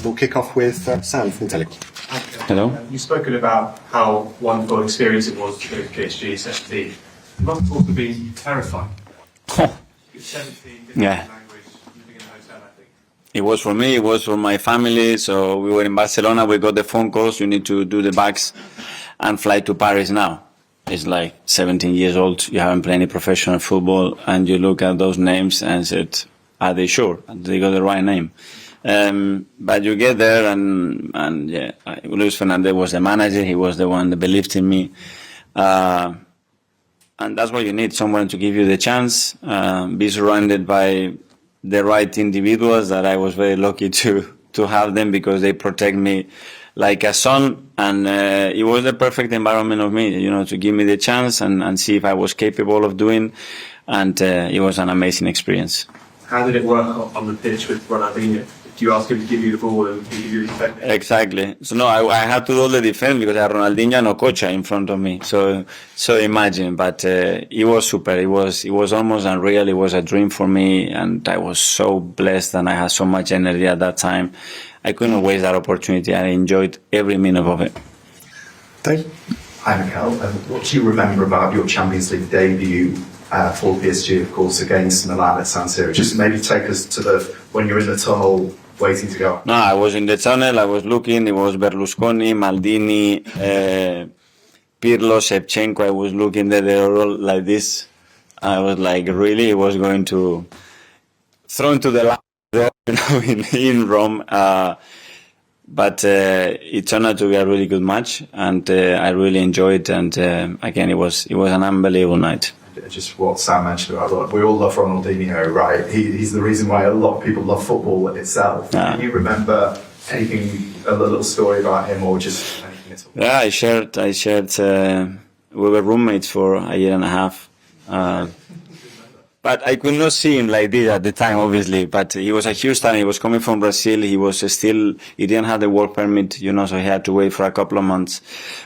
we'll kick off with Sam from Telly. Hello. You've spoken about how wonderful experience it was to go to PSG 17. It must have also been terrifying. 17 different language, living in a hotel, I think. It was for me, it was for my family. So we were in Barcelona, we got the phone calls, you need to do the bags and fly to Paris now. It's like 17 years old, you haven't played any professional football, and you look at those names and said, are they sure? They got the right name. But you get there and yeah, Luis Fernandez was the manager, he was the one that believed in me. And that's what you need, someone to give you the chance, be surrounded by the right individuals that I was very lucky to have them because they protect me like a son, and it was the perfect environment of me, you know, to give me the chance and see if I was capable of doing, and it was an amazing experience. How did it work on the pitch with Ronaldinho? Do you ask him to give you the ball and give you the defense? Exactly. So no, I had to do all the defense because I had Ronaldinho and Okocha in front of me. So imagine, but it was super. It was almost unreal. It was a dream for me, and I was so blessed, and I had so much energy at that time. I couldn't waste that opportunity. I enjoyed every minute of it. Dave? Hi, Mikel. What do you remember about your Champions League debut for PSG, of course, against Milan at San Siro? Just maybe take us to when you're in the tunnel waiting to go. No, I was in the tunnel. I was looking. It was Berlusconi, Maldini, Pirlo, Shevchenko. I was looking there. They were all like this. I was like, really? It was going to throw into the lap there, you know, in Rome. But it turned out to be a really good match, and I really enjoyed it. And again, it was an unbelievable night. Just what Sam mentioned about, we all love Ronaldinho, right? He's the reason why a lot of people love football itself. Can you remember anything, a little story about him, or just anything at all? Yeah, I shared. We were roommates for a year and a half. But I could not see him like this at the time, obviously. But he was a huge talent. He was coming from Brazil. He didn't have the work permit, you know, so he had to wait for a couple of months.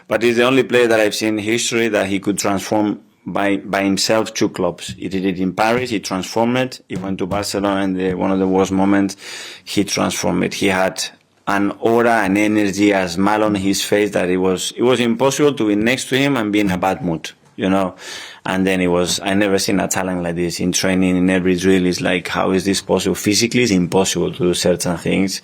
But he's the only player that I've seen in history that he could transform by himself 2 clubs. He did it in Paris, he transformed it. He went to Barcelona, and one of the worst moments, he transformed it. He had an aura, an energy, a smile on his face that it was impossible to be next to him and be in a bad mood, you know. And then I never seen a talent like this in training, in every drill. It's like, how is this possible? Physically, it's impossible to do certain things.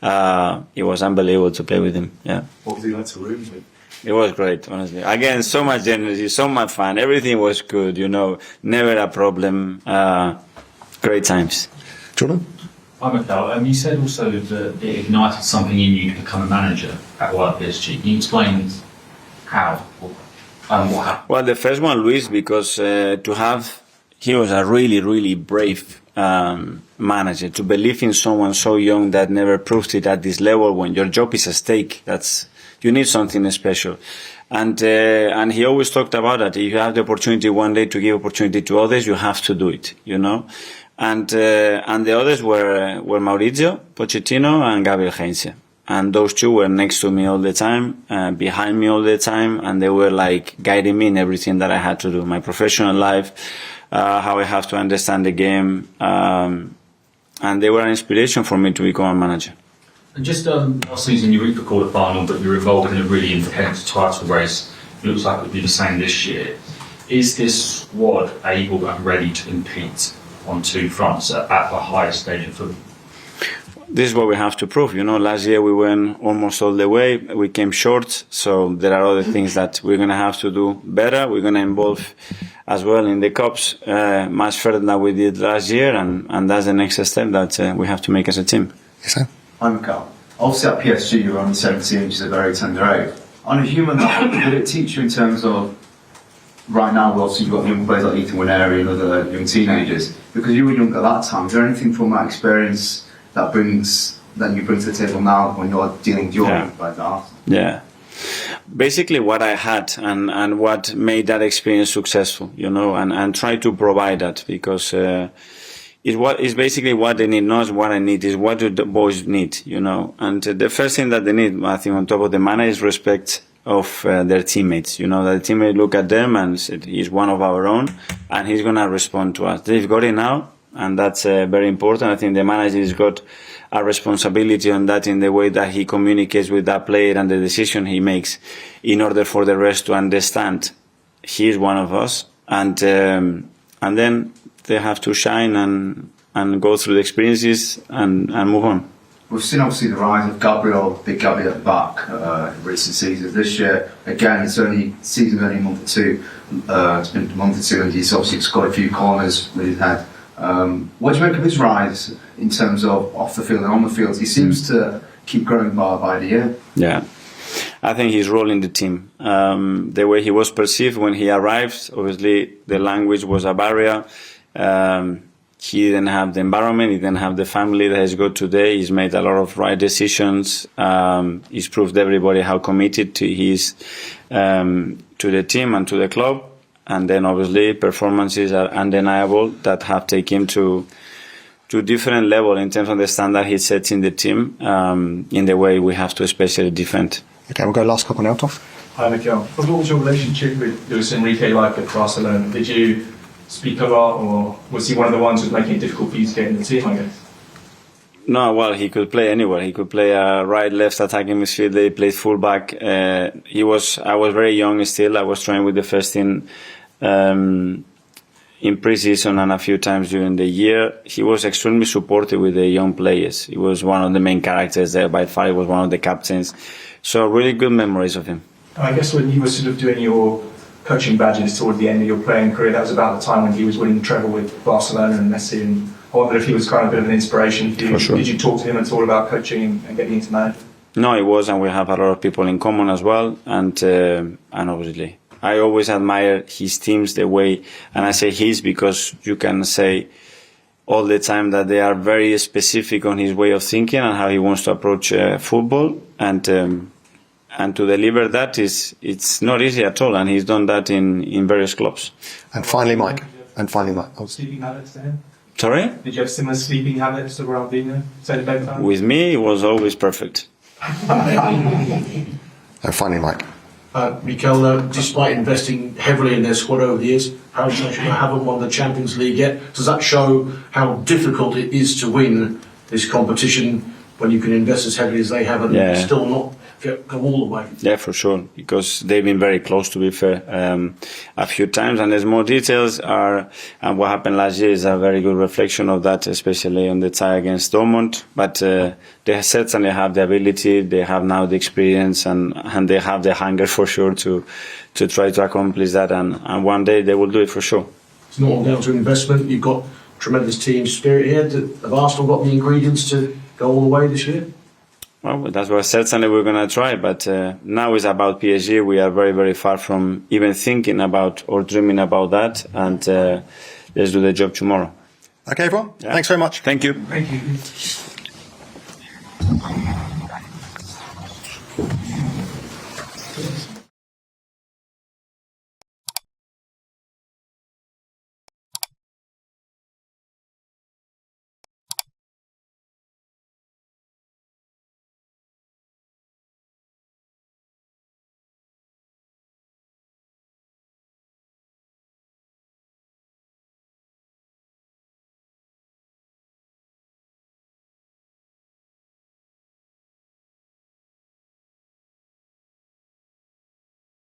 It was unbelievable to play with him, yeah. What was he like to room with? It was great, honestly. Again, so much energy, so much fun. Everything was good, you know. Never a problem. Great times. Jordan? Hi, Mikel. You said also that it ignited something in you to become a manager at PSG. Can you explain how? What happened? Well, the first one, Luis, because he was a really, really brave manager. To believe in someone so young that never proved it at this level when your job is at stake, you need something special. And he always talked about that. If you have the opportunity one day to give opportunity to others, you have to do it, you know. And the others were Maurizio Pochettino and Gabriel. And those 2 were next to me all the time, behind me all the time, and they were like guiding me in everything that I had to do, my professional life, how I have to understand the game, and they were an inspiration for me to become a manager. And just last season you reached the quarter-final, but you were involved in a really intense title race. It looks like it would be the same this year. Is this squad able and ready to compete on 2 fronts at the highest stage of football? This is what we have to prove. You know, last year we went almost all the way. We came short. So there are other things that we're going to have to do better. We're going to involve as well in the cups much further than we did last year. And that's the next step that we have to make as a team. Yes, sir. Hi, Mikel. Obviously at PSG you were only 17, which is a very tender age. On a human level, did it teach you in terms of, right now obviously you've got young players like Nwaneri and other young teenagers, because you were young at that time, is there anything from that experience that you bring to the table now when you're dealing with your young players at Arsenal? Yeah. Basically what I had and what made that experience successful, you know, and try to provide that, because is basically what they need, not what I need, is what do the boys need, you know. And the first thing that they need, I think, on top of the man, is respect of their teammates. You know, that the teammates look at them and said, he's one of our own, and he's going to respond to us. They've got it now, And that's very important. I think the manager has got a responsibility on that in the way that he communicates with that player and the decision he makes in order for the rest to understand he is one of us. And then they have to shine and go through the experiences and move on. We've seen obviously the rise of Gabriel, big Gabriel at the back in recent seasons. This year, again, season's only a month or two. It's been a month or two, and he's obviously got a few corners with his head. What do you make of his rise in terms of off the field and on the field? He seems to keep growing by the year. Yeah, I think his role in the team, the way he was perceived when he arrived, obviously the language was a barrier. He didn't have the environment, he didn't have the family that he's got today. He's made a lot of right decisions. He's proved everybody how committed he is to the team and to the club. And then obviously performances are undeniable that have taken him to different level in terms of the standard he sets in the team, in the way we have to especially defend. Okay, we'll go last couple now, Tom. Hi, Mikel. What was your relationship with Luis Enrique like at Barcelona? Did you speak a lot, or was he one of the ones who was making it difficult for you to get in the team, I guess? No, well, he could play anywhere. He could play right, left, attacking midfield. He played fullback. I was very young still. I was training with the first team in pre-season and a few times during the year. He was extremely supportive with the young players. He was one of the main characters there. By far, he was one of the captains. So really good memories of him. I guess when you were sort of doing your coaching badges toward the end of your playing career, that was about the time when he was winning the treble with Barcelona and Messi, and I wonder if he was kind of a bit of an inspiration for you. For sure. Did you talk to him at all about coaching and getting into management? No, it was, and we have a lot of people in common as well, and obviously I always admire his teams, the way, and I say his because you can say all the time that they are very specific on his way of thinking and how he wants to approach football, and to deliver that it's not easy at all, and he's done that in various clubs. And finally, Mike. Sleeping habits to him? Sorry? Did you have similar sleeping habits to Ronaldinho? Same bedtime? With me, it was always perfect. And finally, Mike. Mikel, despite investing heavily in their squad over the years, Paris Saint-Germain haven't won the Champions League yet. Does that show how difficult it is to win this competition when you can invest as heavily as they have and still not go all the way? Yeah, for sure, because they've been very close, to be fair, a few times, and there's more details and what happened last year is a very good reflection of that, especially on the tie against Dortmund. But they certainly have the ability, they have now the experience, and they have the hunger for sure to try to accomplish that, and one day they will do it for sure. It's not all down to investment. You've got tremendous team spirit here. Have Arsenal got the ingredients to go all the way this year? Well, that's what certainly we're going to try, but now it's about PSG. We are very, very far from even thinking about or dreaming about that, and let's do the job tomorrow. Okay, everyone. Thanks very much. Thank you. Thank you.